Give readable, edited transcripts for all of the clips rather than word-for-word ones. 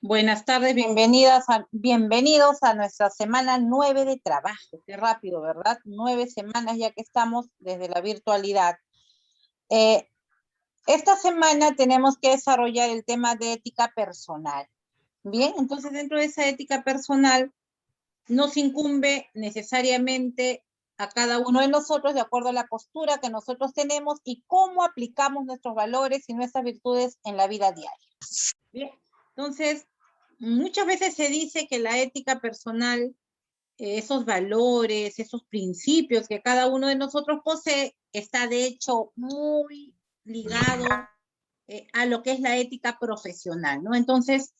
Buenas tardes, bienvenidos a nuestra semana 9 de trabajo. Qué rápido, ¿verdad? 9 semanas ya que estamos desde la virtualidad. Esta semana tenemos que desarrollar el tema de ética personal. Bien, entonces dentro de esa ética personal nos incumbe necesariamente a cada uno de nosotros de acuerdo a la postura que nosotros tenemos y cómo aplicamos nuestros valores y nuestras virtudes en la vida diaria. Bien, entonces muchas veces se dice que la ética personal, esos valores, esos principios que cada uno de nosotros posee, está de hecho muy ligado a lo que es la ética profesional, ¿no? Entonces,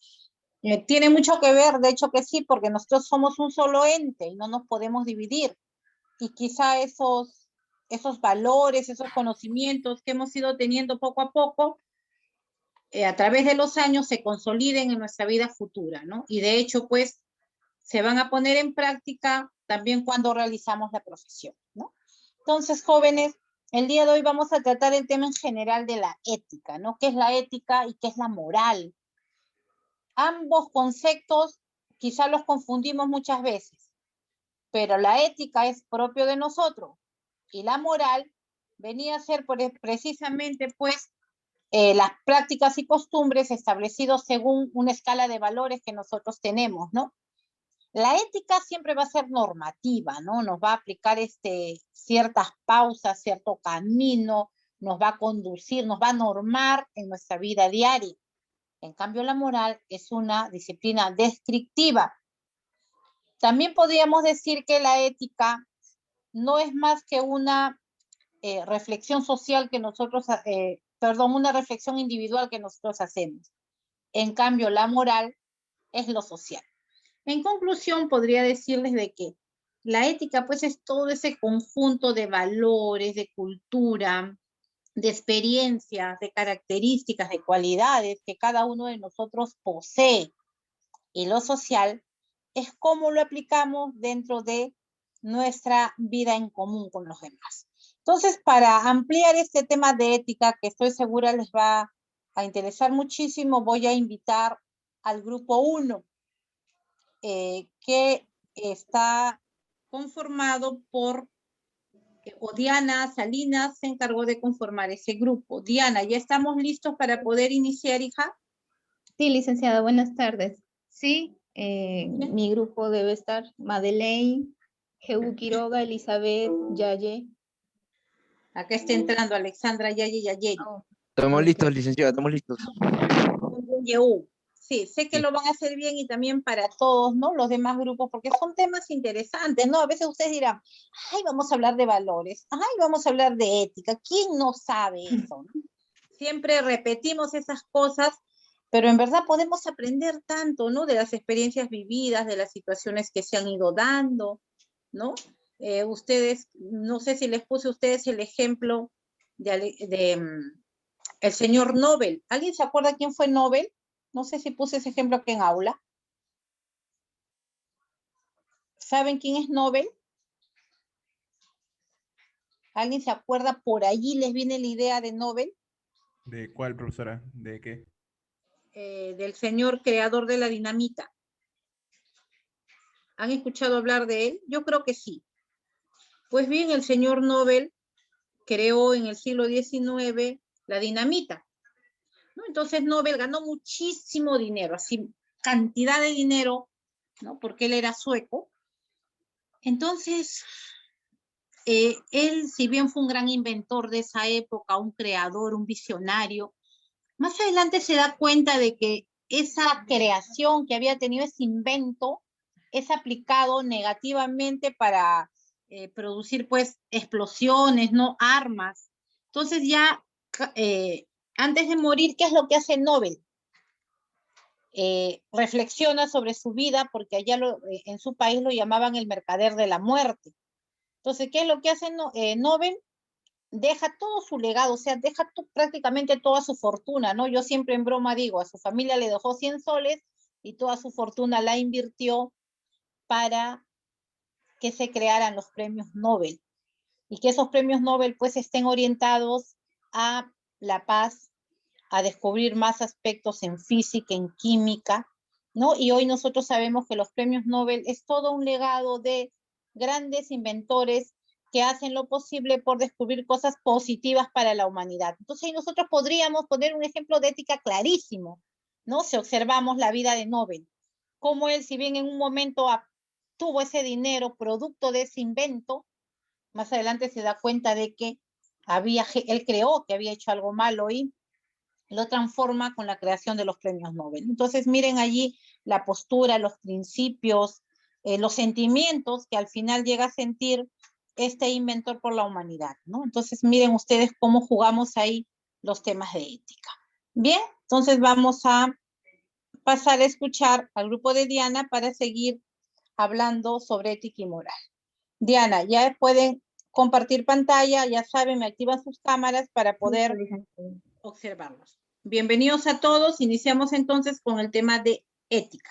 tiene mucho que ver, de hecho que sí, porque nosotros somos un solo ente y no nos podemos dividir. Y quizá esos valores, esos conocimientos que hemos ido teniendo poco a poco, a través de los años se consoliden en nuestra vida futura, ¿no? Y de hecho, pues, se van a poner en práctica también cuando realizamos la profesión, ¿no? Entonces, jóvenes, el día de hoy vamos a tratar el tema en general de la ética, ¿no? ¿Qué es la ética y qué es la moral? Ambos conceptos quizá los confundimos muchas veces, pero la ética es propio de nosotros y la moral venía a ser precisamente, pues, las prácticas y costumbres establecidos según una escala de valores que nosotros tenemos, ¿no? La ética siempre va a ser normativa, ¿no? Nos va a aplicar ciertas pausas, cierto camino, nos va a conducir, nos va a normar en nuestra vida diaria. En cambio, la moral es una disciplina descriptiva. También podríamos decir que la ética no es más que una reflexión social que nosotros, una reflexión individual que nosotros hacemos. En cambio, la moral es lo social. En conclusión, podría decirles de que la ética, pues, es todo ese conjunto de valores, de cultura, de experiencias, de características, de cualidades que cada uno de nosotros posee. Y lo social es cómo lo aplicamos dentro de nuestra vida en común con los demás. Entonces, para ampliar este tema de ética, que estoy segura les va a interesar muchísimo, voy a invitar al grupo 1, que está conformado por Diana Salinas, se encargó de conformar ese grupo. Diana, ¿ya estamos listos para poder iniciar, hija? Sí, licenciada, buenas tardes. Sí, mi grupo debe estar Madeleine, Jehu Quiroga, Elizabeth, Yaye. Acá está entrando Alexandra Yaye Yayeri. Oh, Estamos ok. listos, licenciada, estamos listos. Sí, sé que Sí. lo van a hacer bien y también para todos, ¿no? Los demás grupos, porque son temas interesantes, ¿no? A veces ustedes dirán, ay, vamos a hablar de valores, ay, vamos a hablar de ética. ¿Quién no sabe eso, no? Siempre repetimos esas cosas, pero en verdad podemos aprender tanto, ¿no? De las experiencias vividas, de las situaciones que se han ido dando, ¿no? Ustedes, no sé si les puse a ustedes el ejemplo el señor Nobel. ¿Alguien se acuerda quién fue Nobel? No sé si puse ese ejemplo aquí en aula. ¿Saben quién es Nobel? ¿Alguien se acuerda? Por allí les viene la idea de Nobel. ¿De cuál, profesora? ¿De qué? Del señor creador de la dinamita. ¿Han escuchado hablar de él? Yo creo que sí. Pues bien, el señor Nobel creó en el siglo XIX la dinamita, ¿no? Entonces Nobel ganó muchísimo dinero, así cantidad de dinero, ¿no? Porque él era sueco. Entonces, él, si bien fue un gran inventor de esa época, un creador, un visionario, más adelante se da cuenta de que esa creación que había tenido, ese invento, es aplicado negativamente para producir, pues, explosiones, ¿no? Armas. Entonces ya, antes de morir, ¿qué es lo que hace Nobel? Reflexiona sobre su vida, porque allá en su país lo llamaban el mercader de la muerte. Entonces, ¿qué es lo que hace Nobel? Deja todo su legado, o sea, deja prácticamente toda su fortuna, ¿no? Yo siempre en broma digo, a su familia le dejó 100 soles y toda su fortuna la invirtió para que se crearan los premios Nobel y que esos premios Nobel pues estén orientados a la paz, a descubrir más aspectos en física, en química, ¿no? Y hoy nosotros sabemos que los premios Nobel es todo un legado de grandes inventores que hacen lo posible por descubrir cosas positivas para la humanidad. Entonces, ahí nosotros podríamos poner un ejemplo de ética clarísimo, ¿no? Si observamos la vida de Nobel, cómo él, si bien en un momento tuvo ese dinero producto de ese invento, más adelante se da cuenta de que él creó que había hecho algo malo y lo transforma con la creación de los premios Nobel. Entonces, miren allí la postura, los principios, los sentimientos que al final llega a sentir este inventor por la humanidad, ¿no? Entonces, miren ustedes cómo jugamos ahí los temas de ética. Bien, entonces vamos a pasar a escuchar al grupo de Diana para seguir hablando sobre ética y moral. Diana, ya pueden compartir pantalla, ya saben, me activan sus cámaras para poder observarlos. Bienvenidos a todos. Iniciamos entonces con el tema de ética.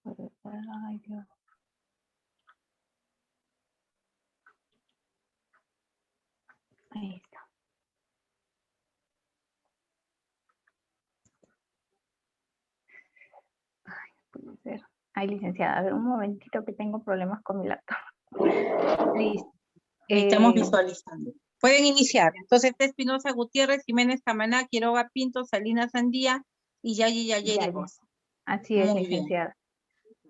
Ay, Dios. Ahí está. Ay, puede ser. Ay, licenciada, a ver un momentito que tengo problemas con mi laptop. Listo. Ahí estamos visualizando. Pueden iniciar. Entonces, Espinosa Gutiérrez, Jiménez Camaná, Quiroga Pinto, Salinas Sandía y Yayi Ya. Bosa. Así es, Muy licenciada.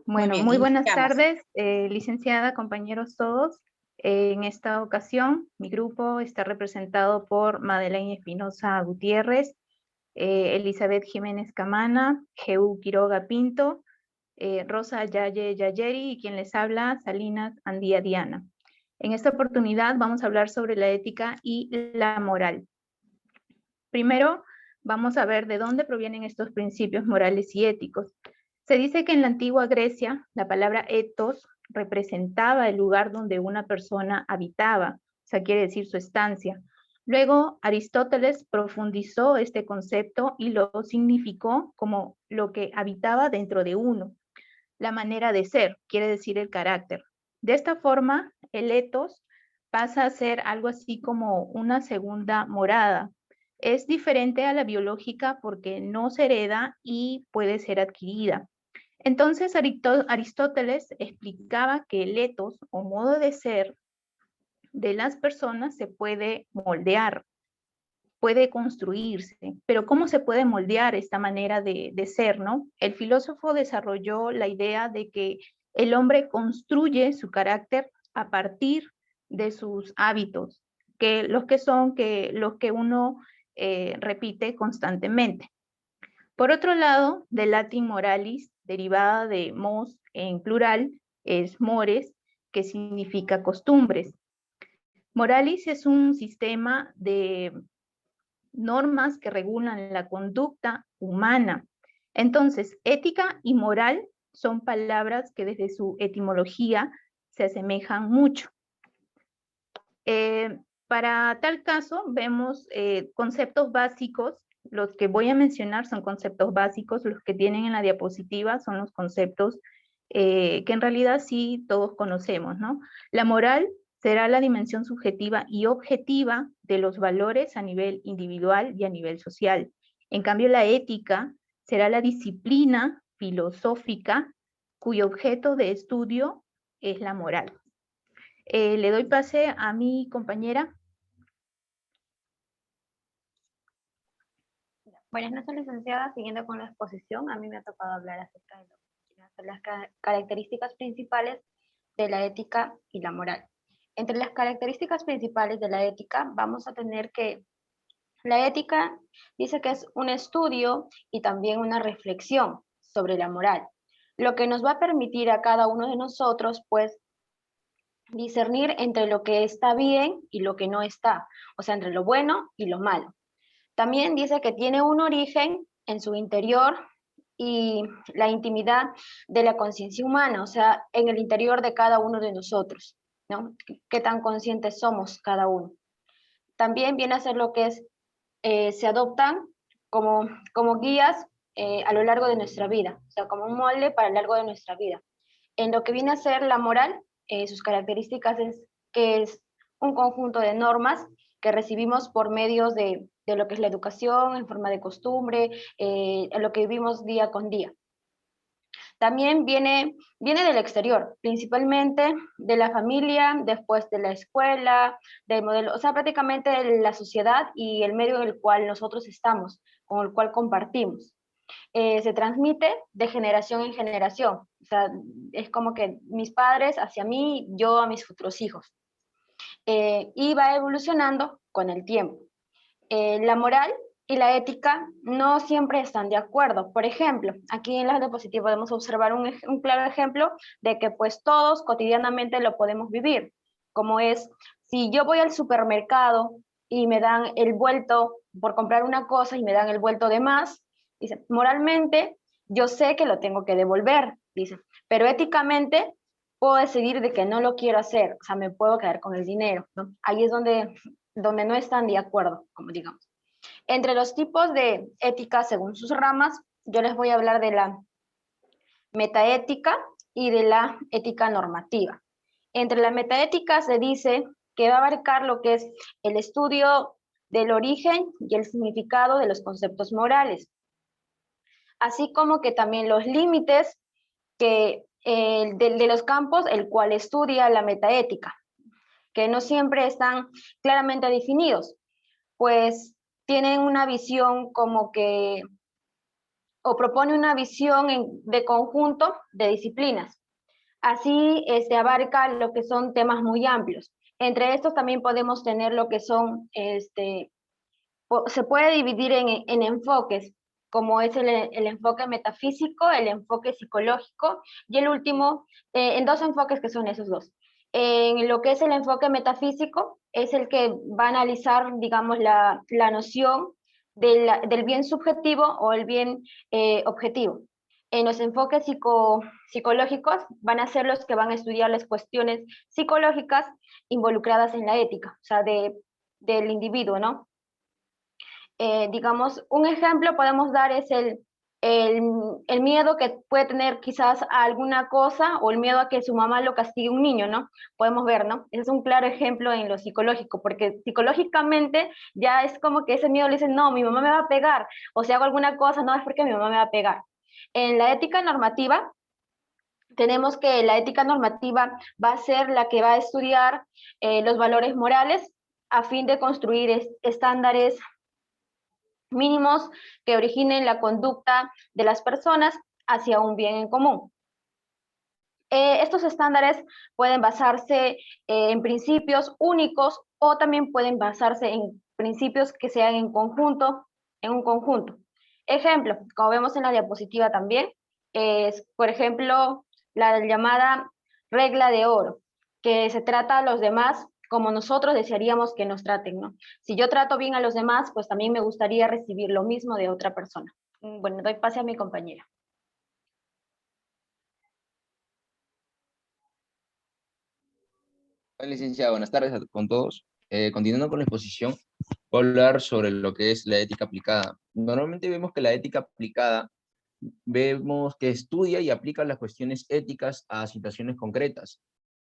Muy Bueno, bien, muy buenas iniciamos. tardes, licenciada, compañeros todos. En esta ocasión, mi grupo está representado por Madeleine Espinosa Gutiérrez, Elizabeth Jiménez Camana, Jeú Quiroga Pinto, Rosa Yaye Yayeri y quien les habla, Salinas Andía Diana. En esta oportunidad vamos a hablar sobre la ética y la moral. Primero, vamos a ver de dónde provienen estos principios morales y éticos. Se dice que en la antigua Grecia, la palabra ethos representaba el lugar donde una persona habitaba, o sea, quiere decir su estancia. Luego, Aristóteles profundizó este concepto y lo significó como lo que habitaba dentro de uno. La manera de ser, quiere decir el carácter. De esta forma, el ethos pasa a ser algo así como una segunda morada. Es diferente a la biológica porque no se hereda y puede ser adquirida. Entonces, Aristóteles explicaba que el ethos o modo de ser de las personas se puede moldear, puede construirse, pero ¿cómo se puede moldear esta manera de ser, no? El filósofo desarrolló la idea de que el hombre construye su carácter a partir de sus hábitos, que los que uno repite constantemente. Por otro lado, del latín moralis, derivada de mos en plural, es mores, que significa costumbres. Moralis es un sistema de normas que regulan la conducta humana. Entonces, ética y moral son palabras que desde su etimología se asemejan mucho. Para tal caso, vemos conceptos básicos. Los que voy a mencionar son conceptos básicos, los que tienen en la diapositiva son los conceptos que en realidad sí todos conocemos, ¿no? La moral será la dimensión subjetiva y objetiva de los valores a nivel individual y a nivel social. En cambio, la ética será la disciplina filosófica cuyo objeto de estudio es la moral. Le doy pase a mi compañera. Buenas noches, licenciada. Siguiendo con la exposición, a mí me ha tocado hablar acerca de las características principales de la ética y la moral. Entre las características principales de la ética vamos a tener que la ética dice que es un estudio y también una reflexión sobre la moral, lo que nos va a permitir a cada uno de nosotros, pues, discernir entre lo que está bien y lo que no está, o sea, entre lo bueno y lo malo. También dice que tiene un origen en su interior y la intimidad de la conciencia humana, o sea, en el interior de cada uno de nosotros, ¿no? Qué tan conscientes somos cada uno. También viene a ser lo que es, se adoptan como guías a lo largo de nuestra vida, o sea, como un molde para lo largo de nuestra vida. En lo que viene a ser la moral, sus características es que es un conjunto de normas que recibimos por medios de de lo que es la educación en forma de costumbre, en lo que vivimos día con día. También viene del exterior, principalmente de la familia, después de la escuela, del modelo, o sea, prácticamente de la sociedad y el medio en el cual nosotros estamos, con el cual compartimos. Se transmite de generación en generación, o sea, es como que mis padres hacia mí, yo a mis futuros hijos. Y va evolucionando con el tiempo. La moral y la ética no siempre están de acuerdo. Por ejemplo, aquí en la diapositiva podemos observar un claro ejemplo de que pues todos cotidianamente lo podemos vivir, como es, si yo voy al supermercado y me dan el vuelto por comprar una cosa y me dan el vuelto de más, dice, moralmente yo sé que lo tengo que devolver, dice, pero éticamente puedo decidir de que no lo quiero hacer, o sea, me puedo quedar con el dinero, ¿no? Ahí es donde no están de acuerdo, como digamos. Entre los tipos de ética según sus ramas, yo les voy a hablar de la metaética y de la ética normativa. Entre la metaética se dice que va a abarcar lo que es el estudio del origen y el significado de los conceptos morales, así como que también los límites que, de los campos el cual estudia la metaética, que no siempre están claramente definidos, pues tienen una visión como que, o propone una visión de conjunto de disciplinas. Así se abarca lo que son temas muy amplios. Entre estos también podemos tener lo que son, se puede dividir en enfoques, como es el enfoque metafísico, el enfoque psicológico, y el último, en dos enfoques que son esos dos. En lo que es el enfoque metafísico, es el que va a analizar, digamos, la noción del bien subjetivo o el bien objetivo. En los enfoques psicológicos van a ser los que van a estudiar las cuestiones psicológicas involucradas en la ética, o sea, del individuo, ¿no? Digamos, un ejemplo podemos dar es el miedo que puede tener quizás a alguna cosa o el miedo a que su mamá lo castigue un niño, ¿no? Podemos ver, ¿no? Ese es un claro ejemplo en lo psicológico, porque psicológicamente ya es como que ese miedo le dice, no, mi mamá me va a pegar, o si hago alguna cosa, no es porque mi mamá me va a pegar. En la ética normativa, tenemos que la ética normativa va a ser la que va a estudiar los valores morales a fin de construir estándares mínimos que originen la conducta de las personas hacia un bien en común. Estos estándares pueden basarse en principios únicos o también pueden basarse en principios que sean en conjunto, en un conjunto. Ejemplo, como vemos en la diapositiva también, es, por ejemplo, la llamada regla de oro, que se trata a los demás como nosotros desearíamos que nos traten, ¿no? Si yo trato bien a los demás, pues también me gustaría recibir lo mismo de otra persona. Bueno, doy pase a mi compañera. Hola, licenciada, buenas tardes con todos. Continuando con la exposición, voy a hablar sobre lo que es la ética aplicada. Normalmente vemos que la ética aplicada, vemos que estudia y aplica las cuestiones éticas a situaciones concretas.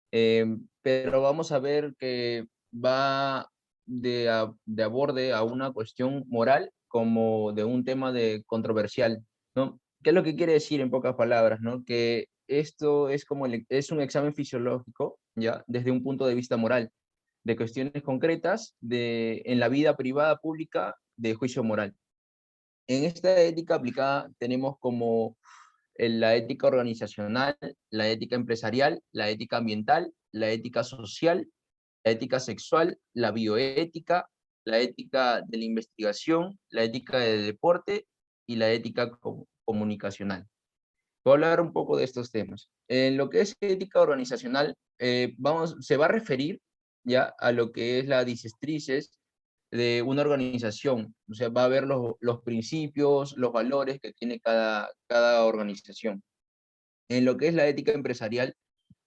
Pero vamos a ver que va de aborde a una cuestión moral como de un tema controversial, ¿no? ¿Qué es lo que quiere decir en pocas palabras, ¿no? Que esto es como es un examen fisiológico, ¿ya? Desde un punto de vista moral, de cuestiones concretas en la vida privada, pública, de juicio moral. En esta ética aplicada tenemos como la ética organizacional, la ética empresarial, la ética ambiental, la ética social, la ética sexual, la bioética, la ética de la investigación, la ética del deporte y la ética comunicacional. Voy a hablar un poco de estos temas. En lo que es ética organizacional, se va a referir ya a lo que es la directrices de una organización. O sea, va a ver los principios, los valores que tiene cada organización. En lo que es la ética empresarial,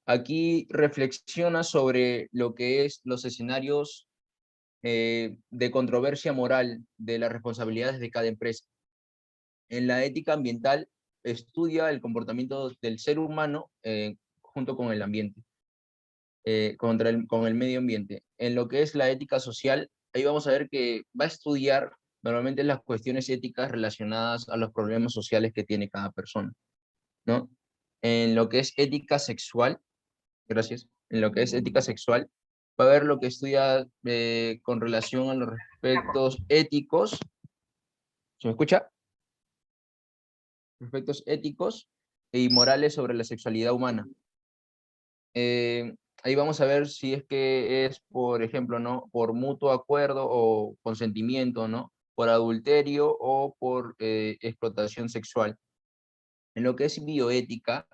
aquí reflexiona sobre lo que es los escenarios de controversia moral de las responsabilidades de cada empresa. En la ética ambiental, estudia el comportamiento del ser humano junto con el ambiente, con el medio ambiente. En lo que es la ética social, ahí vamos a ver que va a estudiar normalmente las cuestiones éticas relacionadas a los problemas sociales que tiene cada persona, ¿no? En lo que es ética sexual, gracias, en lo que es ética sexual, va a ver lo que estudia con relación a los aspectos éticos. ¿Se me escucha? Aspectos éticos y morales sobre la sexualidad humana. Ahí vamos a ver si es que es, por ejemplo, ¿no? Por mutuo acuerdo o consentimiento, ¿no? Por adulterio o por explotación sexual. En lo que es bioética,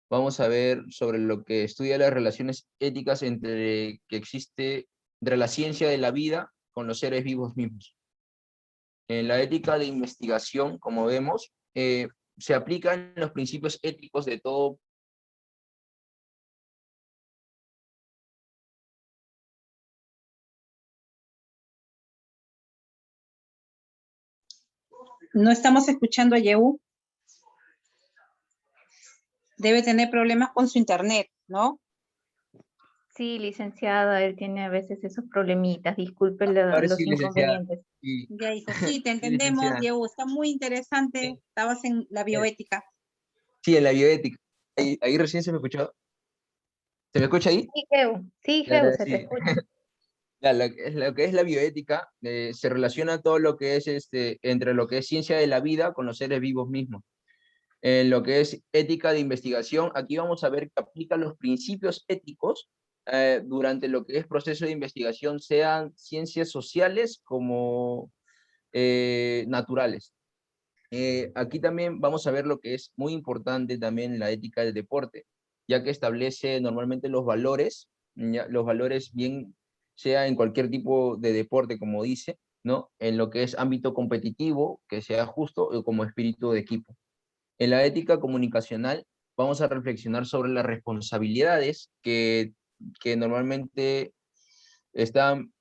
vamos a ver sobre lo que estudia las relaciones éticas entre que existe entre la ciencia de la vida con los seres vivos mismos. En la ética de investigación, como vemos, se aplican los principios éticos de todo. No estamos escuchando a Yehu. Debe tener problemas con su internet, ¿no? Sí, licenciada, él tiene a veces esos problemitas, disculpe Ahora los sí, licenciada. inconvenientes. Sí, Ya, hijo, sí, te sí, entendemos, licenciada. Yehu. Está muy interesante. Estabas en la bioética. Sí, en la bioética. Ahí recién se me escuchó. ¿Se me escucha ahí? Sí, Ya, Geu, ahora se te sí. escucha. Ya, lo que es la bioética se relaciona todo lo que es entre lo que es ciencia de la vida con los seres vivos mismos. En lo que es ética de investigación, aquí vamos a ver que aplica los principios éticos durante lo que es proceso de investigación, sean ciencias sociales como naturales. Aquí también vamos a ver lo que es muy importante también la ética del deporte, ya que establece normalmente los valores, ¿ya? Los valores bien sea en cualquier tipo de deporte, como dice, ¿no? En lo que es ámbito competitivo, que sea justo, o como espíritu de equipo. En la ética comunicacional vamos a reflexionar sobre las responsabilidades que normalmente están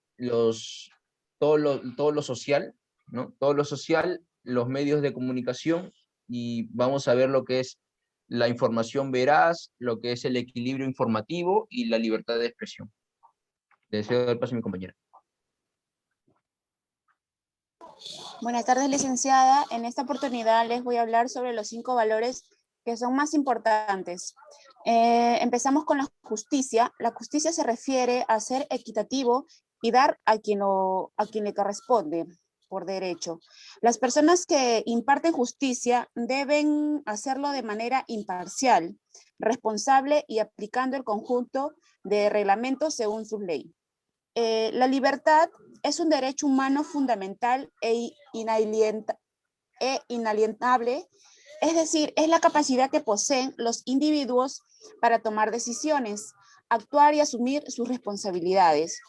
todo lo social, ¿no? Todo lo social, los medios de comunicación, y vamos a ver lo que es la información veraz, lo que es el equilibrio informativo y la libertad de expresión. Deseo dar paso a mi compañera. Buenas tardes, licenciada. En esta oportunidad les voy a hablar sobre los 5 valores que son más importantes. Empezamos con la justicia. La justicia se refiere a ser equitativo y dar a quien le corresponde por derecho. Las personas que imparten justicia deben hacerlo de manera imparcial, responsable y aplicando el conjunto de reglamentos según su ley. La libertad es un derecho humano fundamental e inalienable, es decir, es la capacidad que poseen los individuos para tomar decisiones, actuar y asumir sus responsabilidades.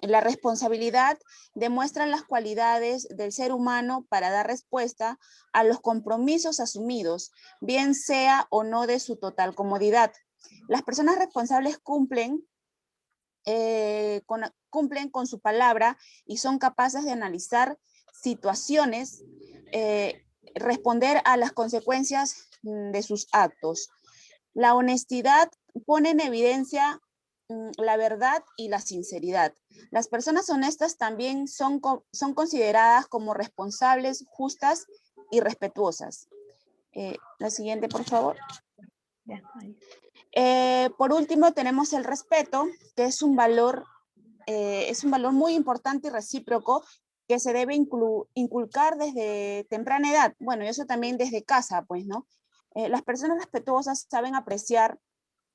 La responsabilidad demuestra las cualidades del ser humano para dar respuesta a los compromisos asumidos, bien sea o no de su total comodidad. Las personas responsables cumplen con su palabra y son capaces de analizar situaciones, responder a las consecuencias de sus actos. La honestidad pone en evidencia la verdad y la sinceridad. Las personas honestas también son consideradas como responsables, justas y respetuosas. La siguiente, por favor. Ya, ahí. Por último, tenemos el respeto, que es un valor muy importante y recíproco que se debe inculcar desde temprana edad. Bueno, y eso también desde casa, pues, ¿no? Las personas respetuosas saben apreciar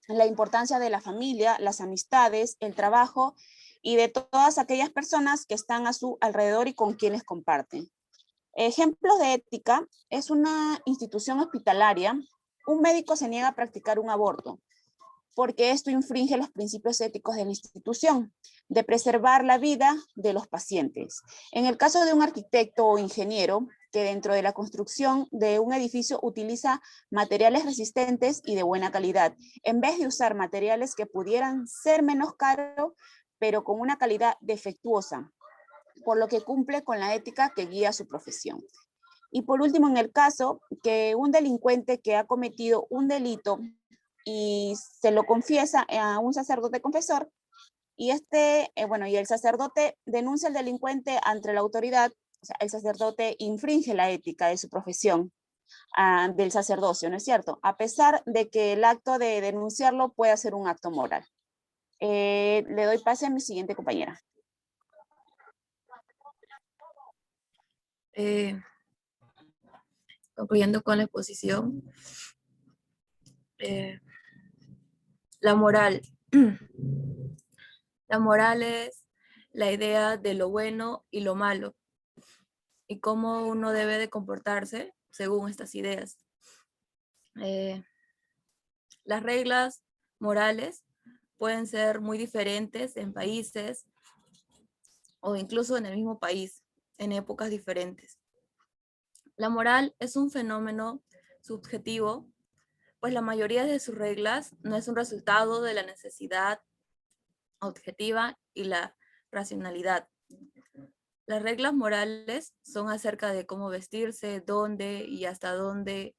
la importancia de la familia, las amistades, el trabajo y de todas aquellas personas que están a su alrededor y con quienes comparten. Ejemplos de ética: es una institución hospitalaria. Un médico se niega a practicar un aborto porque esto infringe los principios éticos de la institución, de preservar la vida de los pacientes. En el caso de un arquitecto o ingeniero que dentro de la construcción de un edificio utiliza materiales resistentes y de buena calidad, en vez de usar materiales que pudieran ser menos caros, pero con una calidad defectuosa, por lo que cumple con la ética que guía su profesión. Y por último, en el caso que un delincuente que ha cometido un delito y se lo confiesa a un sacerdote confesor, y y el sacerdote denuncia al delincuente ante la autoridad, O sea, el sacerdote infringe la ética de su profesión, del sacerdocio, ¿no es cierto? A pesar de que el acto de denunciarlo pueda ser un acto moral. Le doy pase a mi siguiente compañera. Concluyendo con la exposición, la moral. La moral es la idea de lo bueno y lo malo, y cómo uno debe de comportarse según estas ideas. Las reglas morales pueden ser muy diferentes en países o incluso en el mismo país, en épocas diferentes. La moral es un fenómeno subjetivo, pues la mayoría de sus reglas no es un resultado de la necesidad objetiva y la racionalidad. Las reglas morales son acerca de cómo vestirse, dónde y hasta dónde,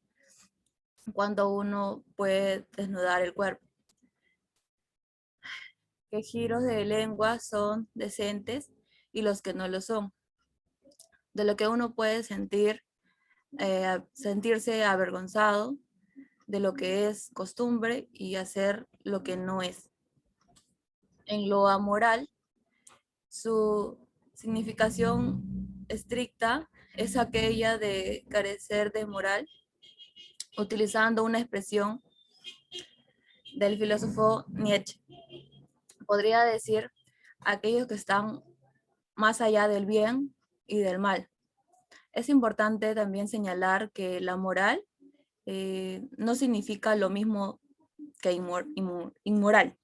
cuando uno puede desnudar el cuerpo. Qué giros de lengua son decentes y los que no lo son. De lo que uno puede sentirse avergonzado, de lo que es costumbre y hacer lo que no es. En lo amoral, su significación estricta es aquella de carecer de moral, utilizando una expresión del filósofo Nietzsche. Podría decir aquellos que están más allá del bien y del mal. Es importante también señalar que la moral no significa lo mismo que inmoral,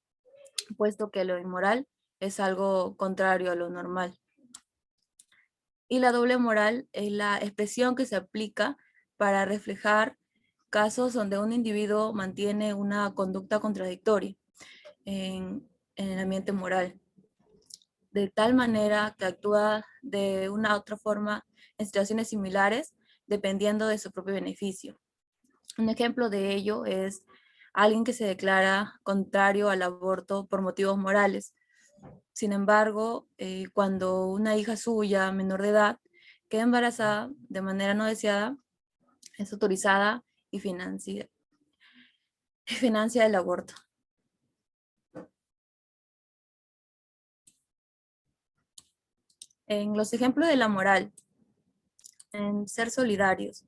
puesto que lo inmoral es algo contrario a lo normal. Y la doble moral es la expresión que se aplica para reflejar casos donde un individuo mantiene una conducta contradictoria en el ambiente moral, de tal manera que actúa de una u otra forma en situaciones similares, dependiendo de su propio beneficio. Un ejemplo de ello es alguien que se declara contrario al aborto por motivos morales. Sin embargo, cuando una hija suya, menor de edad, queda embarazada de manera no deseada, es autorizada y financia el aborto. En los ejemplos de la moral, en ser solidarios.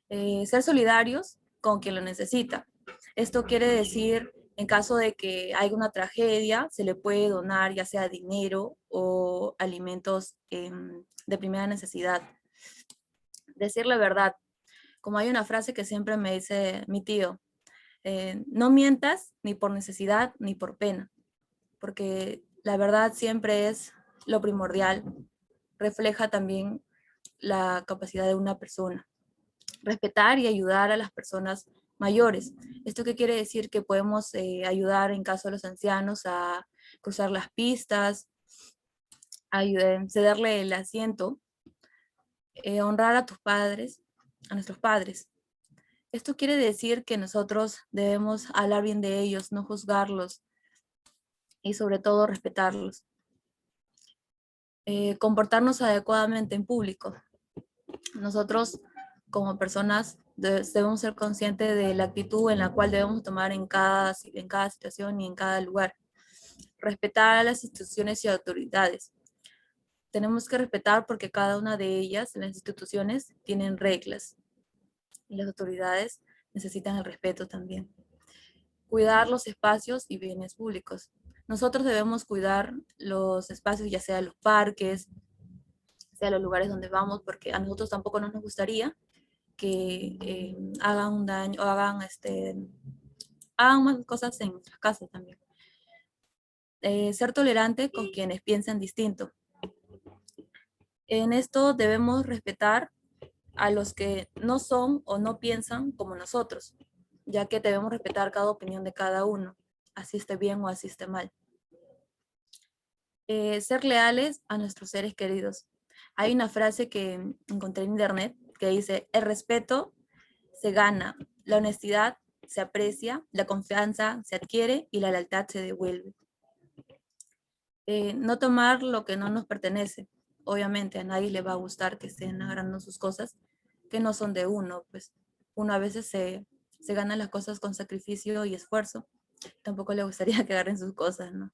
Ser solidarios con quien lo necesita. Esto quiere decir, en caso de que haya una tragedia, se le puede donar ya sea dinero o alimentos de primera necesidad. Decir la verdad. Como hay una frase que siempre me dice mi tío, no mientas ni por necesidad ni por pena, porque la verdad siempre es lo primordial, refleja también la capacidad de una persona. Respetar y ayudar a las personas mayores. ¿Esto qué quiere decir? Que podemos ayudar en caso de los ancianos a cruzar las pistas, cederle el asiento, honrar a tus padres, a nuestros padres. Esto quiere decir que nosotros debemos hablar bien de ellos, no juzgarlos y sobre todo respetarlos. Comportarnos adecuadamente en público. Nosotros como personas debemos ser conscientes de la actitud en la cual debemos tomar en cada situación y en cada lugar. Respetar a las instituciones y autoridades. Tenemos que respetar porque cada una de ellas, las instituciones, tienen reglas. Y las autoridades necesitan el respeto también. Cuidar los espacios y bienes públicos. Nosotros debemos cuidar los espacios, ya sea los parques, sea los lugares donde vamos, porque a nosotros tampoco nos gustaría que hagan un daño o hagan más cosas en nuestras casas también. Ser tolerante con quienes piensan distinto. En esto debemos respetar a los que no son o no piensan como nosotros, ya que debemos respetar cada opinión de cada uno, así esté bien o así esté mal. Ser leales a nuestros seres queridos. Hay una frase que encontré en internet que dice, el respeto se gana, la honestidad se aprecia, la confianza se adquiere y la lealtad se devuelve. No tomar lo que no nos pertenece. obviamente a nadie le va a gustar que estén agarrando sus cosas que no son de uno, pues uno a veces se gana las cosas con sacrificio y esfuerzo, tampoco le gustaría que agarren sus cosas, ¿no?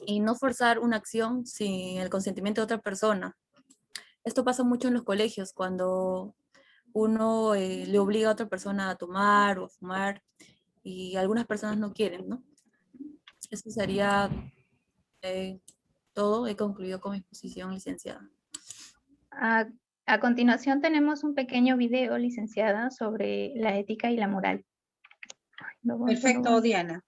Y no forzar una acción sin el consentimiento de otra persona. Esto pasa mucho en los colegios, cuando uno le obliga a otra persona a tomar o a fumar y algunas personas no quieren, ¿no? Eso sería todo. He concluido con mi exposición, licenciada. A continuación tenemos un pequeño video, licenciada, sobre la ética y la moral. Perfecto, Diana.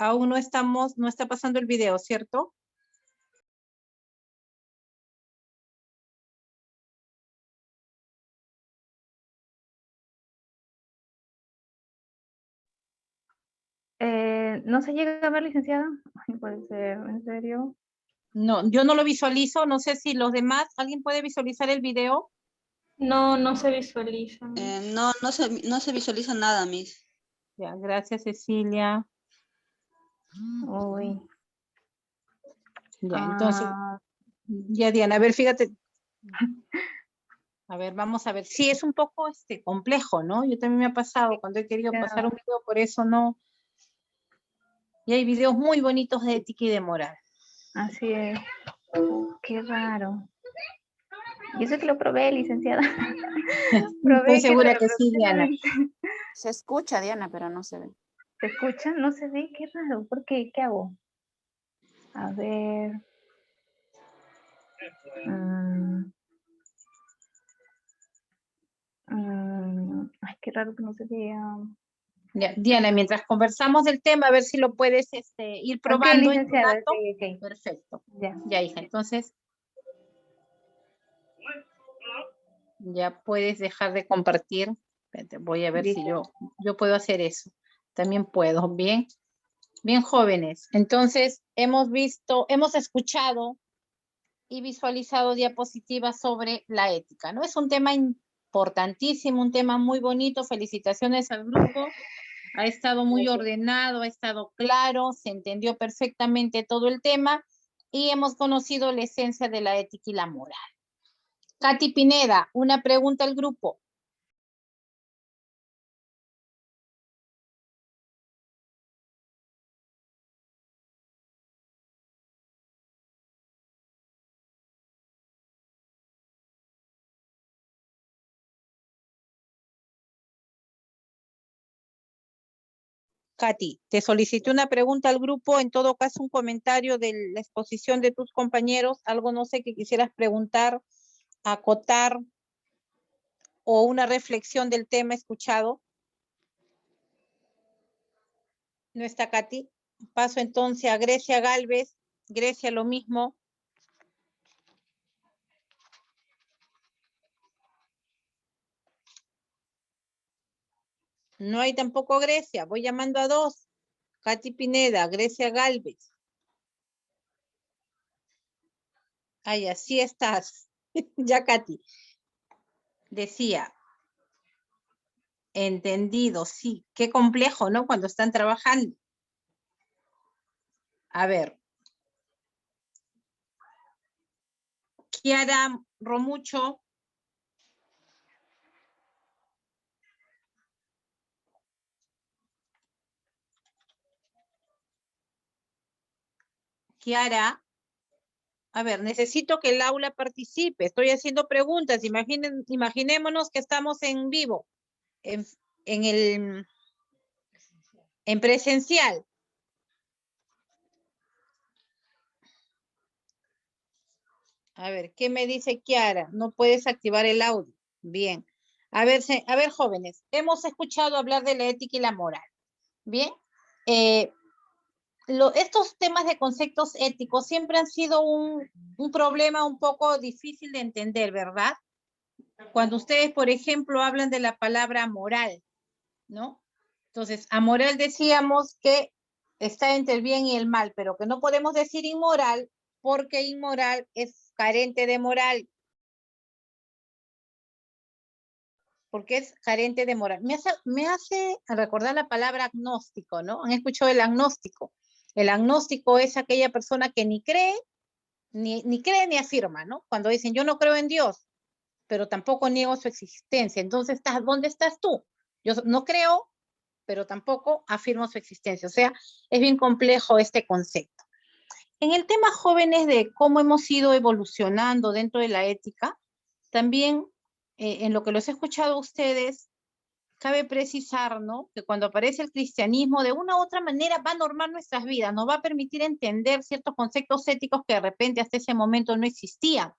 Aún no está pasando el video, ¿cierto? ¿No se llega a ver, licenciada? Ay, no puede ser, ¿en serio? No, yo no lo visualizo. No sé si los demás, ¿alguien puede visualizar el video? No, no se visualiza. No se visualiza nada, Miss. Ya, gracias, Cecilia. Uy. Ya, entonces, Ah, ya, Diana, a ver, fíjate. A ver, vamos a ver. Sí, es un poco complejo, ¿no? Yo también me ha pasado cuando he querido ya, pasar un video, por eso no. Y hay videos muy bonitos de ética y de moral. así es. Qué raro. Y eso que lo probé, licenciada. Estoy segura que sí, Diana. Se escucha, Diana, pero no se ve. ¿Se escucha? No se ve, qué raro. ¿Por qué? ¿Qué hago? A ver. Ay, qué raro que no se vea. Ya, Diana, mientras conversamos del tema, a ver si lo puedes ir probando en tu licenciada, dato. ok. Perfecto. Ya. Ya, hija, entonces ya puedes dejar de compartir. Espérate, voy a ver si yo puedo hacer eso. También puedo, bien. Bien, jóvenes. Entonces, hemos escuchado y visualizado diapositivas sobre la ética, ¿no? Es un tema importantísimo, un tema muy bonito. Felicitaciones al grupo. Ha estado muy ordenado, ha estado claro, se entendió perfectamente todo el tema y hemos conocido la esencia de la ética y la moral. Katy Pineda, una pregunta al grupo. Katy, te solicité una pregunta al grupo, en todo caso un comentario de la exposición de tus compañeros, algo no sé que quisieras preguntar, acotar o una reflexión del tema escuchado. ¿No está Katy? Paso entonces a Grecia Galvez. Grecia, lo mismo. No hay tampoco Grecia, voy llamando a dos. Katy Pineda, Grecia Galvez. Ay, así estás. Ya, Katy. Decía, entendido, sí. Qué complejo, ¿no? Cuando están trabajando. A ver. Kiara Romucho. Kiara. A ver, necesito que el aula participe. Estoy haciendo preguntas. Imaginémonos que estamos en vivo, en presencial. A ver, ¿qué me dice Kiara? No puedes activar el audio. Bien. A ver, jóvenes, hemos escuchado hablar de la ética y la moral. Bien. Estos temas de conceptos éticos siempre han sido un problema un poco difícil de entender, ¿verdad? Cuando ustedes, por ejemplo, hablan de la palabra moral, ¿no? Entonces, amoral decíamos que está entre el bien y el mal, pero que no podemos decir inmoral porque inmoral es carente de moral. Porque es carente de moral. Me hace recordar la palabra agnóstico, ¿no? ¿Han escuchado el agnóstico? El agnóstico es aquella persona que ni cree ni afirma, ¿no? Cuando dicen, yo no creo en Dios, pero tampoco niego su existencia. Entonces, ¿dónde estás tú? Yo no creo, pero tampoco afirmo su existencia. O sea, es bien complejo este concepto. En el tema jóvenes de cómo hemos ido evolucionando dentro de la ética, también en lo que los he escuchado a ustedes, cabe precisar, ¿no? Que cuando aparece el cristianismo, de una u otra manera va a normar nuestras vidas, nos va a permitir entender ciertos conceptos éticos que de repente hasta ese momento no existían,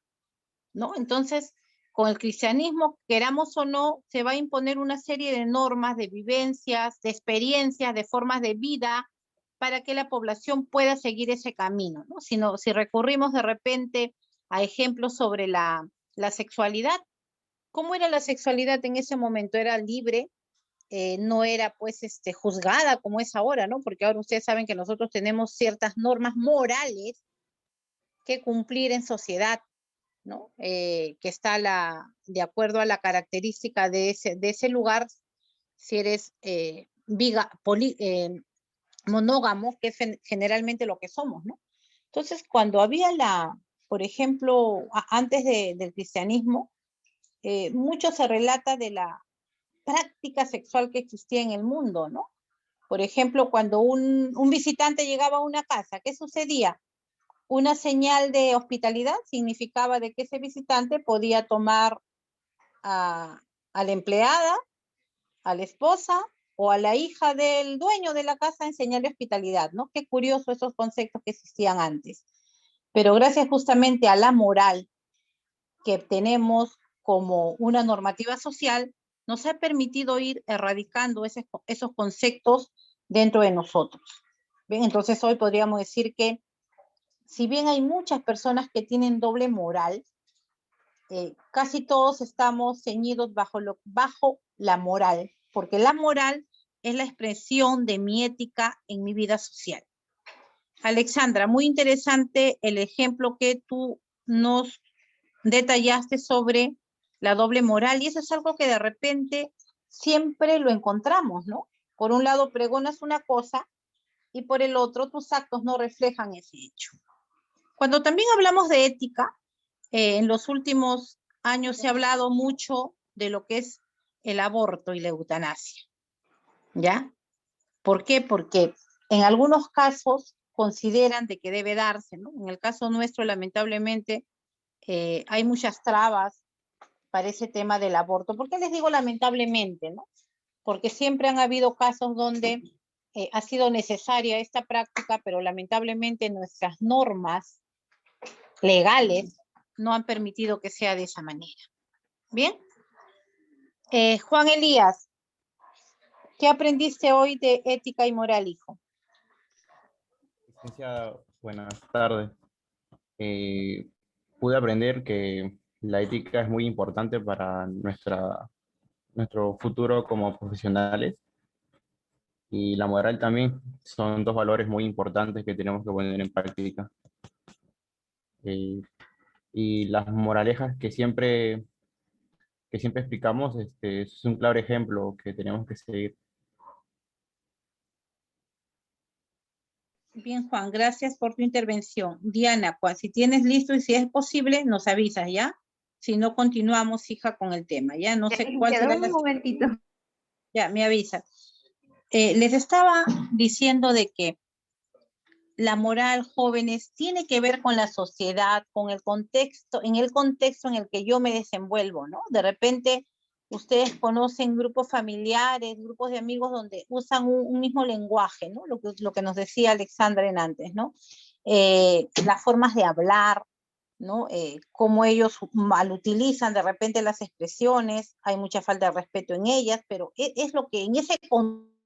¿no? Entonces, con el cristianismo, queramos o no, se va a imponer una serie de normas, de vivencias, de experiencias, de formas de vida, para que la población pueda seguir ese camino, ¿no? Si recurrimos de repente a ejemplos sobre la sexualidad, ¿cómo era la sexualidad en ese momento? Era libre, no era pues juzgada como es ahora, ¿no? Porque ahora ustedes saben que nosotros tenemos ciertas normas morales que cumplir en sociedad, ¿no? Que está de acuerdo a la característica de ese lugar, si eres monógamo, que es generalmente lo que somos, ¿no? Entonces, cuando había por ejemplo, antes del cristianismo, mucho se relata de la práctica sexual que existía en el mundo, ¿no? Por ejemplo, cuando un visitante llegaba a una casa, ¿qué sucedía? Una señal de hospitalidad significaba de que ese visitante podía tomar a la empleada, a la esposa o a la hija del dueño de la casa en señal de hospitalidad, ¿no? Qué curioso esos conceptos que existían antes. Pero gracias justamente a la moral que tenemos como una normativa social, nos ha permitido ir erradicando esos conceptos dentro de nosotros. Bien, entonces hoy podríamos decir que si bien hay muchas personas que tienen doble moral, casi todos estamos ceñidos bajo la moral, porque la moral es la expresión de mi ética en mi vida social. Alexandra, muy interesante el ejemplo que tú nos detallaste sobre la doble moral, y eso es algo que de repente siempre lo encontramos, ¿no? Por un lado pregonas una cosa y por el otro tus actos no reflejan ese hecho. Cuando también hablamos de ética, en los últimos años se ha hablado mucho de lo que es el aborto y la eutanasia, ¿ya? ¿Por qué? Porque en algunos casos consideran de que debe darse, ¿no? En el caso nuestro, lamentablemente, hay muchas trabas para ese tema del aborto. ¿Por qué les digo lamentablemente, no? Porque siempre han habido casos donde ha sido necesaria esta práctica, pero lamentablemente nuestras normas legales no han permitido que sea de esa manera. ¿Bien? Juan Elías, ¿qué aprendiste hoy de ética y moral, hijo? Licenciada, buenas tardes. Pude aprender que la ética es muy importante para nuestro futuro como profesionales, y la moral también. Son dos valores muy importantes que tenemos que poner en práctica. Y las moralejas que siempre explicamos, es un claro ejemplo que tenemos que seguir. Bien, Juan, gracias por tu intervención. Diana, pues, si tienes listo y si es posible, nos avisas, ¿ya? Si no, continuamos, hija, con el tema, ¿ya? No sé cuál será un momentito. Ya, me avisa. Les estaba diciendo de que la moral, jóvenes, tiene que ver con la sociedad, con el contexto en el que yo me desenvuelvo, ¿no? De repente, ustedes conocen grupos familiares, grupos de amigos donde usan un mismo lenguaje, ¿no? Lo que nos decía Alexandra en antes, ¿no? Las formas de hablar, ¿no? Cómo ellos mal utilizan de repente las expresiones, hay mucha falta de respeto en ellas, pero es lo que en ese contexto